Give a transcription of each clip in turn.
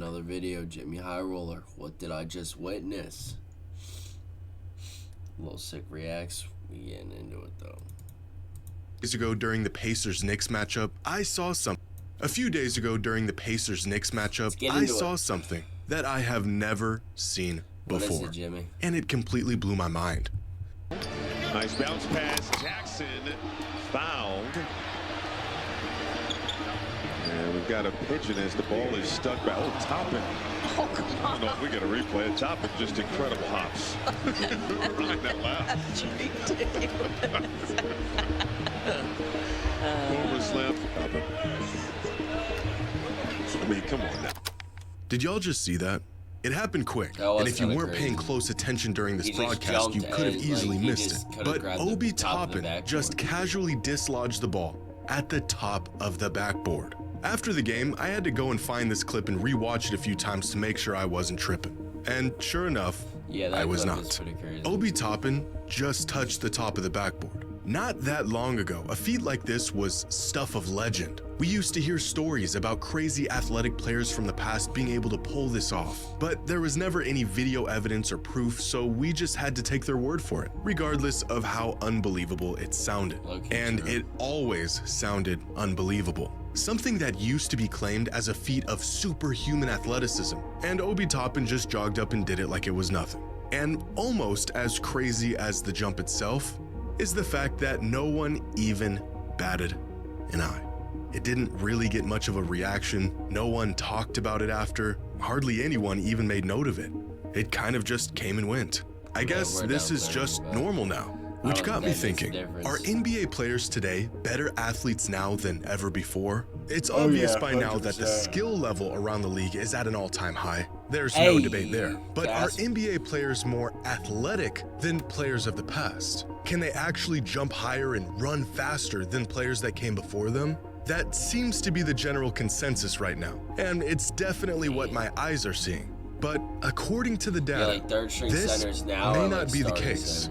another video. JxmyHxghroller. What did I just witness? A little sick reacts. We getting into it though. Days ago during the Pacers-Knicks matchup, I saw something. A few days ago during the Pacers-Knicks matchup, I saw something that I have never seen before. What is it, Jimmy? And it completely blew my mind. Nice bounce pass. Jackson fouled. And we've got a pigeon as the ball is stuck back. Oh, Toppin. Oh, come on. No, we got to replay it. Toppin, just incredible hops. Running that loud. That's ridiculous. Over slam. Toppin. I mean, come on now. Did y'all just see that? It happened quick, and if you weren't paying close attention during this broadcast, you could have easily missed it. But Obi Toppin just casually dislodged the ball at the top of the backboard. After the game, I had to go and find this clip and rewatch it a few times to make sure I wasn't tripping. And sure enough, I was not. Obi Toppin just touched the top of the backboard. Not that long ago, a feat like this was stuff of legend. We used to hear stories about crazy athletic players from the past being able to pull this off, but there was never any video evidence or proof, so we just had to take their word for it, regardless of how unbelievable it sounded. And it always sounded unbelievable. Something that used to be claimed as a feat of superhuman athleticism, and Obi Toppin just jogged up and did it like it was nothing. And almost as crazy as the jump itself is the fact that no one even batted an eye. It didn't really get much of a reaction. No one talked about it after. Hardly anyone even made note of it. It kind of just came and went. I guess this is just normal now. Which got me thinking, are NBA players today better athletes now than ever before? It's obvious by now that the skill level around the league is at an all-time high. There's no debate there. But are NBA players more athletic than players of the past? Can they actually jump higher and run faster than players that came before them? That seems to be the general consensus right now, and it's definitely what my eyes are seeing. But according to the data, this may not be the case.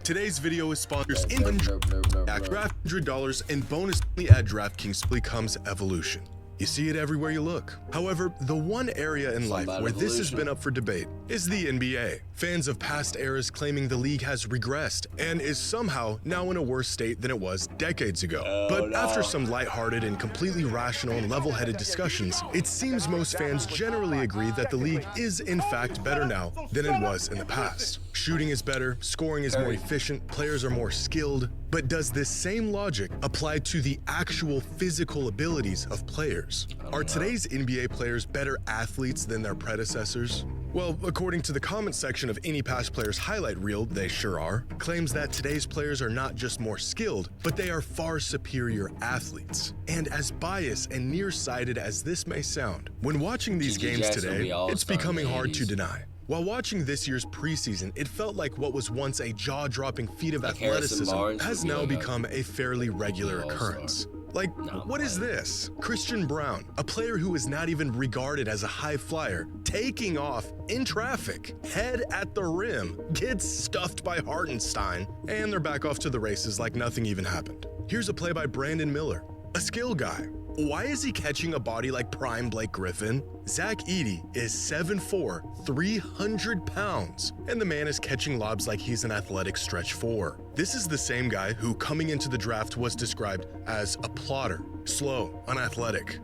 Today's video is sponsored in $100 and bonus at DraftKings comes evolution. You see it everywhere you look. However, the one area in life where this has been up for debate is the NBA. Fans of past eras claiming the league has regressed and is somehow now in a worse state than it was decades ago. But after some lighthearted and completely rational and level-headed discussions, it seems most fans generally agree that the league is in fact better now than it was in the past. Shooting is better, scoring is more efficient, players are more skilled. But does this same logic apply to the actual physical abilities of players? Are today's NBA players better athletes than their predecessors? Well, according to the comment section of any past player's highlight reel, they sure are, claims that today's players are not just more skilled, but they are far superior athletes. And as biased and nearsighted as this may sound, when watching these games today, it's becoming hard to deny. While watching this year's preseason, it felt like what was once a jaw-dropping feat of athleticism has now become a fairly regular occurrence. Like, what is this? Christian Braun, a player who is not even regarded as a high flyer, taking off in traffic, head at the rim, gets stuffed by Hartenstein, and they're back off to the races like nothing even happened. Here's a play by Brandon Miller, a skill guy. Why is he catching a body like prime Blake Griffin? Zach Edey is 7'4", 300 pounds, and the man is catching lobs like he's an athletic stretch 4. This is the same guy who, coming into the draft, was described as a plotter, slow, unathletic.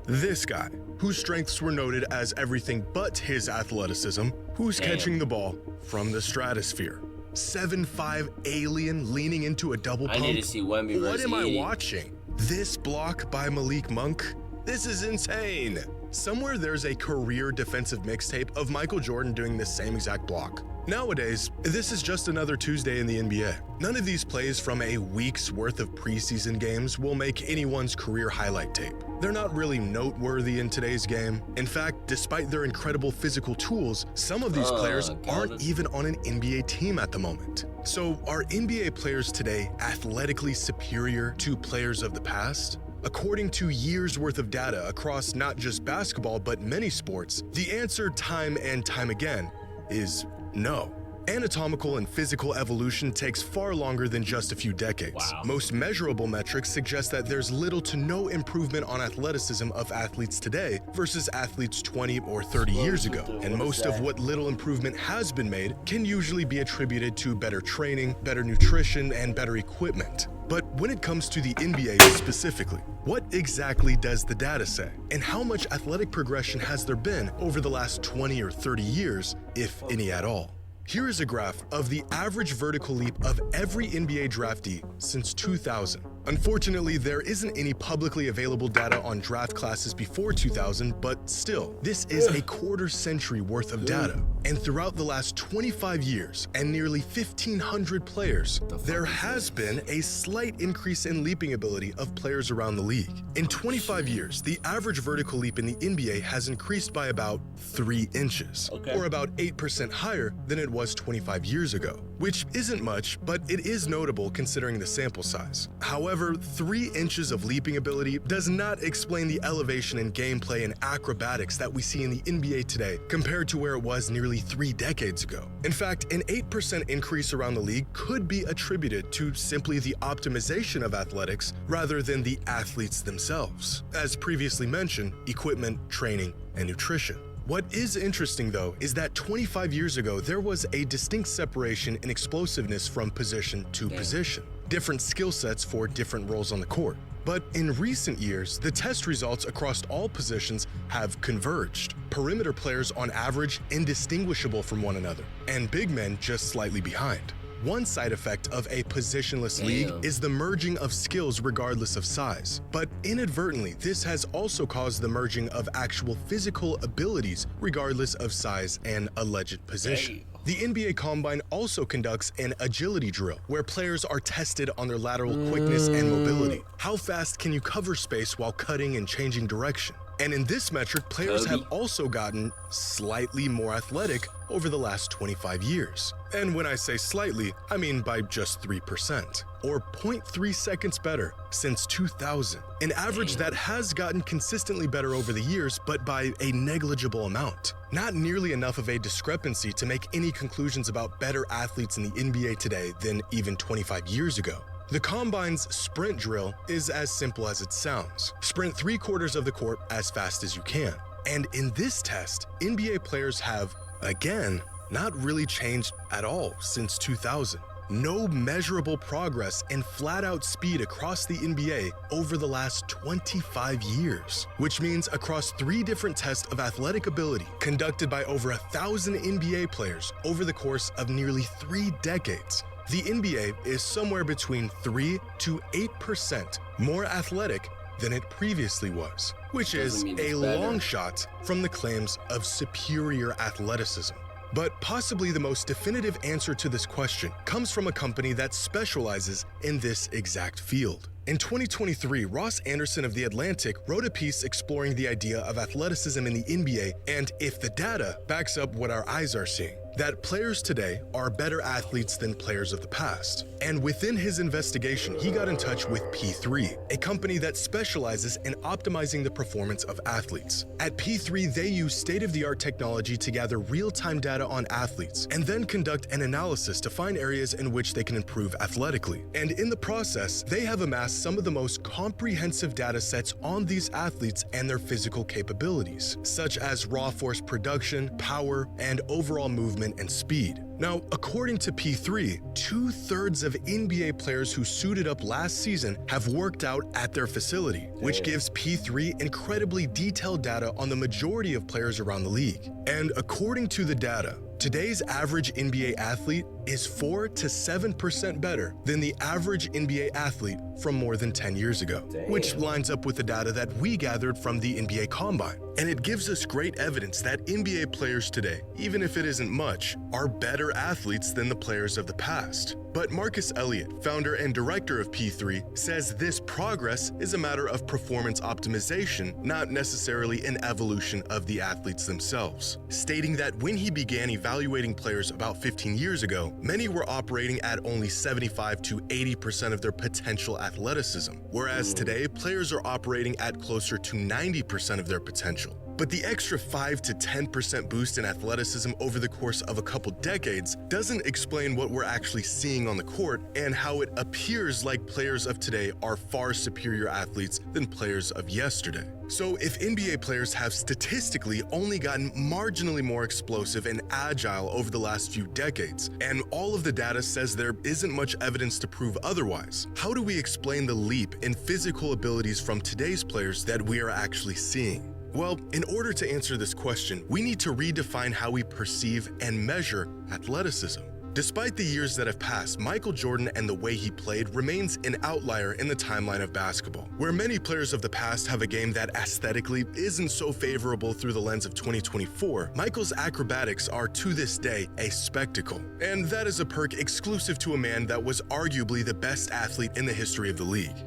This guy, whose strengths were noted as everything but his athleticism, who's catching the ball from the stratosphere. 7'5" alien leaning into a double pump. I need to see Wemby versus What am I Edey. watching? This block by Malik Monk? This is insane. Somewhere there's a career defensive mixtape of Michael Jordan doing this same exact block. Nowadays, this is just another Tuesday in the NBA. None of these plays from a week's worth of preseason games will make anyone's career highlight tape. They're not really noteworthy in today's game. In fact, despite their incredible physical tools, some of these players aren't even on an NBA team at the moment. So are NBA players today athletically superior to players of the past? According to years worth of data across not just basketball but many sports, the answer time and time again is no. Anatomical and physical evolution takes far longer than just a few decades. Wow. Most measurable metrics suggest that there's little to no improvement on athleticism of athletes today versus athletes 20 or 30 years ago. And most of what little improvement has been made can usually be attributed to better training, better nutrition, and better equipment. But when it comes to the NBA specifically, what exactly does the data say? And how much athletic progression has there been over the last 20 or 30 years, if any at all? Here is a graph of the average vertical leap of every NBA draftee since 2000. Unfortunately, there isn't any publicly available data on draft classes before 2000, but still, this is a quarter century worth of data. And throughout the last 25 years and nearly 1,500 players, there has been a slight increase in leaping ability of players around the league. In 25 years, the average vertical leap in the NBA has increased by about 3 inches, or about 8% higher than it was 25 years ago, which isn't much, but it is notable considering the sample size. However, 3 inches of leaping ability does not explain the elevation in gameplay and acrobatics that we see in the NBA today compared to where it was nearly 3 decades ago. In fact, an 8% increase around the league could be attributed to simply the optimization of athletics rather than the athletes themselves. As previously mentioned, equipment, training, and nutrition. What is interesting though is that 25 years ago there was a distinct separation in explosiveness from position to position, different skill sets for different roles on the court. But in recent years, the test results across all positions have converged. Perimeter players on average indistinguishable from one another, and big men just slightly behind. One side effect of a positionless league is the merging of skills regardless of size. But inadvertently, this has also caused the merging of actual physical abilities regardless of size and alleged position. The NBA Combine also conducts an agility drill where players are tested on their lateral quickness and mobility. How fast can you cover space while cutting and changing direction? And in this metric, players have also gotten slightly more athletic over the last 25 years. And when I say slightly, I mean by just 3%, or 0.3 seconds better since 2000. An average that has gotten consistently better over the years, but by a negligible amount. Not nearly enough of a discrepancy to make any conclusions about better athletes in the NBA today than even 25 years ago. The Combine's sprint drill is as simple as it sounds. Sprint 3/4 of the court as fast as you can. And in this test, NBA players have, again, not really changed at all since 2000. No measurable progress in flat-out speed across the NBA over the last 25 years, which means across 3 different tests of athletic ability conducted by over 1,000 NBA players over the course of nearly 3 decades, the NBA is somewhere between 3 to 8% more athletic than it previously was, which is a long shot from the claims of superior athleticism. But possibly the most definitive answer to this question comes from a company that specializes in this exact field. In 2023, Ross Anderson of The Atlantic wrote a piece exploring the idea of athleticism in the NBA and if the data backs up what our eyes are seeing, that players today are better athletes than players of the past. And within his investigation, he got in touch with P3, a company that specializes in optimizing the performance of athletes. At P3, they use state-of-the-art technology to gather real-time data on athletes and then conduct an analysis to find areas in which they can improve athletically. And in the process, they have amassed some of the most comprehensive data sets on these athletes and their physical capabilities, such as raw force production, power, and overall movement and speed. Now, according to P3, 2/3 of NBA players who suited up last season have worked out at their facility, which gives P3 incredibly detailed data on the majority of players around the league. And according to the data, today's average NBA athlete is 4 to 7% better than the average NBA athlete from more than 10 years ago, which lines up with the data that we gathered from the NBA Combine. And it gives us great evidence that NBA players today, even if it isn't much, are better athletes than the players of the past. But Marcus Elliott, founder and director of P3, says this progress is a matter of performance optimization, not necessarily an evolution of the athletes themselves, stating that when he began evaluating players about 15 years ago, many were operating at only 75 to 80% of their potential athleticism, whereas today players are operating at closer to 90% of their potential. But the extra 5 to 10% boost in athleticism over the course of a couple decades doesn't explain what we're actually seeing on the court and how it appears like players of today are far superior athletes than players of yesterday. So if NBA players have statistically only gotten marginally more explosive and agile over the last few decades, and all of the data says there isn't much evidence to prove otherwise, how do we explain the leap in physical abilities from today's players that we are actually seeing? Well, in order to answer this question, we need to redefine how we perceive and measure athleticism. Despite the years that have passed, Michael Jordan and the way he played remains an outlier in the timeline of basketball. Where many players of the past have a game that aesthetically isn't so favorable through the lens of 2024, Michael's acrobatics are to this day a spectacle. And that is a perk exclusive to a man that was arguably the best athlete in the history of the league.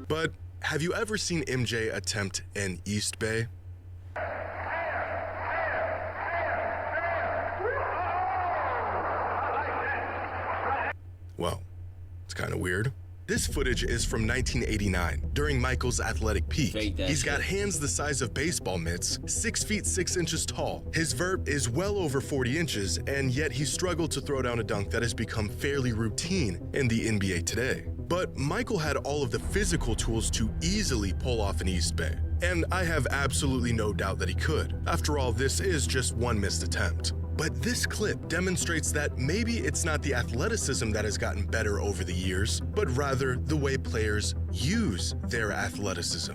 But have you ever seen MJ attempt an East Bay? Well, it's kind of weird. This footage is from 1989, during Michael's athletic peak. He's got hands the size of baseball mitts, 6 feet 6 inches tall. His vert is well over 40 inches, and yet he struggled to throw down a dunk that has become fairly routine in the NBA today. But Michael had all of the physical tools to easily pull off an East Bay. And I have absolutely no doubt that he could. After all, this is just one missed attempt. But this clip demonstrates that maybe it's not the athleticism that has gotten better over the years, but rather the way players use their athleticism.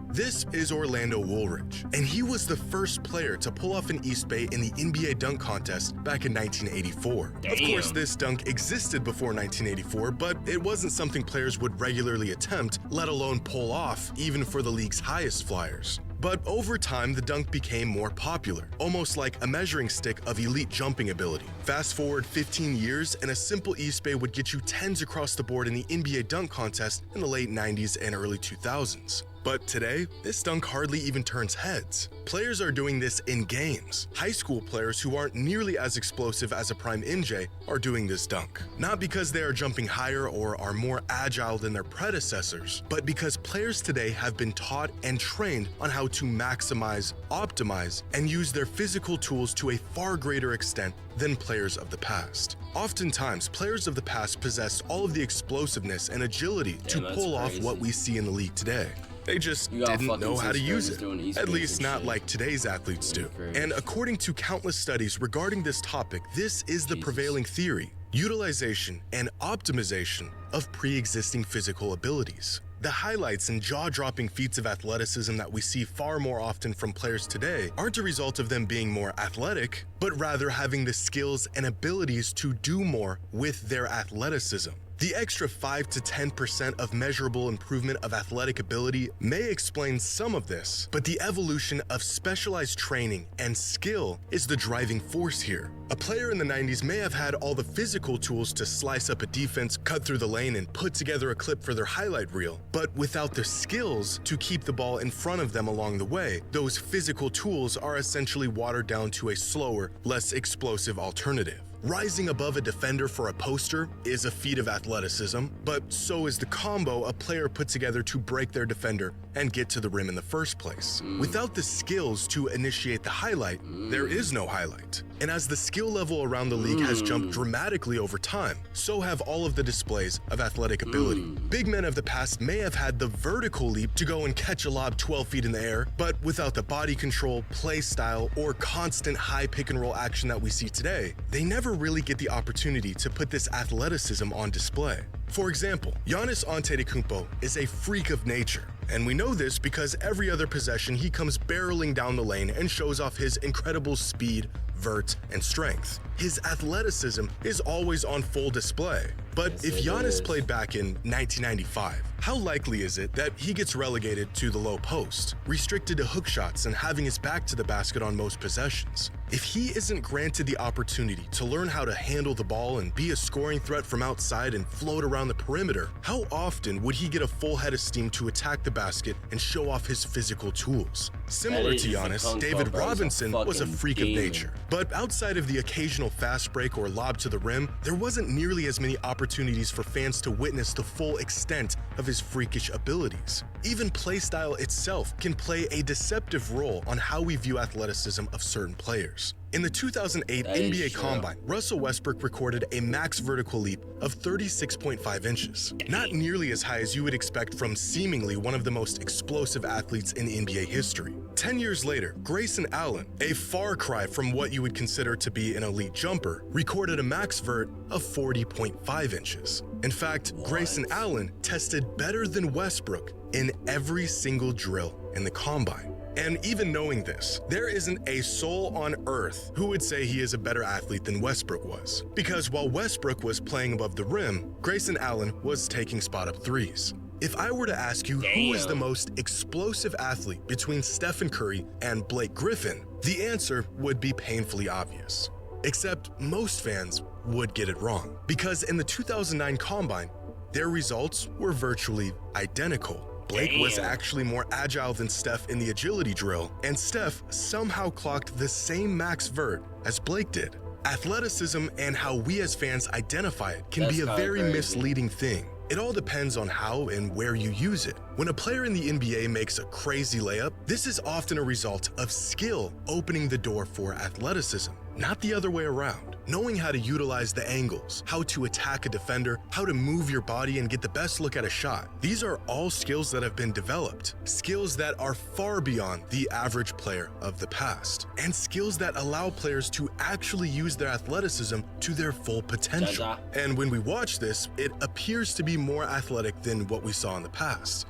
This is Orlando Woolridge, and he was the first player to pull off an East Bay in the NBA dunk contest back in 1984. Of course, this dunk existed before 1984, but it wasn't something players would regularly attempt, let alone pull off, even for the league's highest flyers. But over time, the dunk became more popular, almost like a measuring stick of elite jumping ability. Fast forward 15 years, and a simple East Bay would get you 10s across the board in the NBA dunk contest in the late 90s and early 2000s. But today, this dunk hardly even turns heads. Players are doing this in games. High school players who aren't nearly as explosive as a prime MJ are doing this dunk. Not because they are jumping higher or are more agile than their predecessors, but because players today have been taught and trained on how to maximize, optimize, and use their physical tools to a far greater extent than players of the past. Oftentimes, players of the past possessed all of the explosiveness and agility to pull off what we see in the league today. They just didn't know how to use it, at least not like today's athletes do. And according to countless studies regarding this topic, this is the prevailing theory: utilization and optimization of pre-existing physical abilities. The highlights and jaw-dropping feats of athleticism that we see far more often from players today aren't a result of them being more athletic, but rather having the skills and abilities to do more with their athleticism. The extra 5 to 10% of measurable improvement of athletic ability may explain some of this, but the evolution of specialized training and skill is the driving force here. A player in the 90s may have had all the physical tools to slice up a defense, cut through the lane, and put together a clip for their highlight reel, but without the skills to keep the ball in front of them along the way, those physical tools are essentially watered down to a slower, less explosive alternative. Rising above a defender for a poster is a feat of athleticism, but so is the combo a player put together to break their defender and get to the rim in the first place. Without the skills to initiate the highlight, there is no highlight. And as the skill level around the league has jumped dramatically over time, so have all of the displays of athletic ability. Big men of the past may have had the vertical leap to go and catch a lob 12 feet in the air, but without the body control, play style, or constant high pick and roll action that we see today, they never really get the opportunity to put this athleticism on display. For example, Giannis Antetokounmpo is a freak of nature. And we know this because every other possession he comes barreling down the lane and shows off his incredible speed, vert, and strength. His athleticism is always on full display. But if Giannis played back in 1995, how likely is it that he gets relegated to the low post, restricted to hook shots and having his back to the basket on most possessions? If he isn't granted the opportunity to learn how to handle the ball and be a scoring threat from outside and float around the perimeter, how often would he get a full head of steam to attack the basket and show off his physical tools? Similar to Giannis, David Robinson was a freak of nature. But outside of the occasional fast break or lob to the rim, there wasn't nearly as many opportunities for fans to witness the full extent of his his freakish abilities. Even playstyle itself can play a deceptive role on how we view athleticism of certain players. In the 2008 NBA Combine, Russell Westbrook recorded a max vertical leap of 36.5 inches. Not nearly as high as you would expect from seemingly one of the most explosive athletes in NBA history. 10 years later, Grayson Allen, a far cry from what you would consider to be an elite jumper, recorded a max vert of 40.5 inches. In fact, Grayson Allen tested better than Westbrook in every single drill in the Combine. And even knowing this, there isn't a soul on earth who would say he is a better athlete than Westbrook was. Because while Westbrook was playing above the rim, Grayson Allen was taking spot-up threes. If I were to ask you who is the most explosive athlete between Stephen Curry and Blake Griffin, the answer would be painfully obvious. Except most fans would get it wrong. Because in the 2009 Combine, their results were virtually identical. Blake was actually more agile than Steph in the agility drill, and Steph somehow clocked the same max vert as Blake did. Athleticism and how we as fans identify it can be a very misleading thing. It all depends on how and where you use it. When a player in the NBA makes a crazy layup, this is often a result of skill opening the door for athleticism, not the other way around. Knowing how to utilize the angles, how to attack a defender, how to move your body and get the best look at a shot. These are all skills that have been developed, skills that are far beyond the average player of the past, and skills that allow players to actually use their athleticism to their full potential. And when we watch this, it appears to be more athletic than what we saw in the past,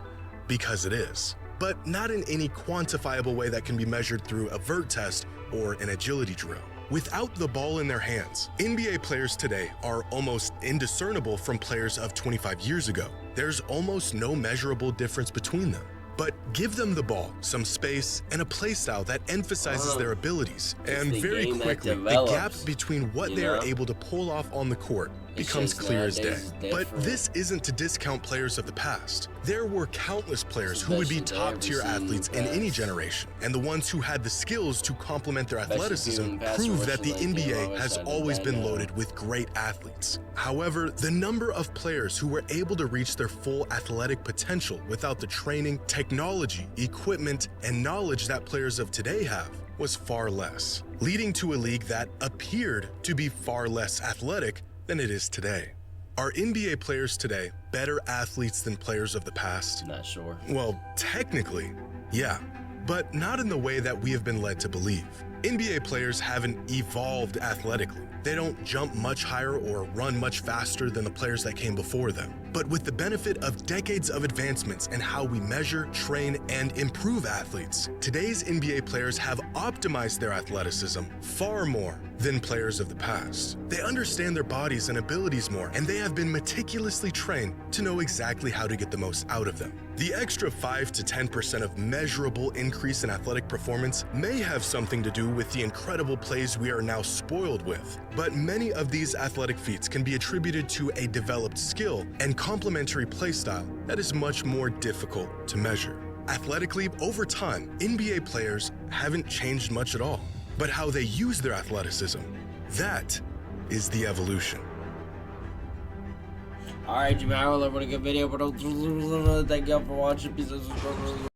because it is. But not in any quantifiable way that can be measured through a vert test or an agility drill. Without the ball in their hands, NBA players today are almost indiscernible from players of 25 years ago. There's almost no measurable difference between them. But give them the ball, some space, and a playstyle that emphasizes their abilities. And very quickly, the gap between what they are able to pull off on the court becomes clear as day. But this isn't to discount players of the past. There were countless players who would be top-tier athletes in any generation, and the ones who had the skills to complement their athleticism prove that the NBA has always been loaded with great athletes. However, the number of players who were able to reach their full athletic potential without the training, technology, equipment, and knowledge that players of today have was far less, leading to a league that appeared to be far less athletic than it is today. Are NBA players today better athletes than players of the past? Not sure. Well, technically, yeah, but not in the way that we have been led to believe. NBA players haven't evolved athletically. They don't jump much higher or run much faster than the players that came before them. But with the benefit of decades of advancements in how we measure, train, and improve athletes, today's NBA players have optimized their athleticism far more than players of the past. They understand their bodies and abilities more, and they have been meticulously trained to know exactly how to get the most out of them. The extra 5 to 10% of measurable increase in athletic performance may have something to do with the incredible plays we are now spoiled with, but many of these athletic feats can be attributed to a developed skill and complementary playstyle that is much more difficult to measure. Athletically, over time, NBA players haven't changed much at all, but how they use their athleticism, that is the evolution. Alright, JxmyHxghroller, what a good video, but thank y'all for watching. Peace out.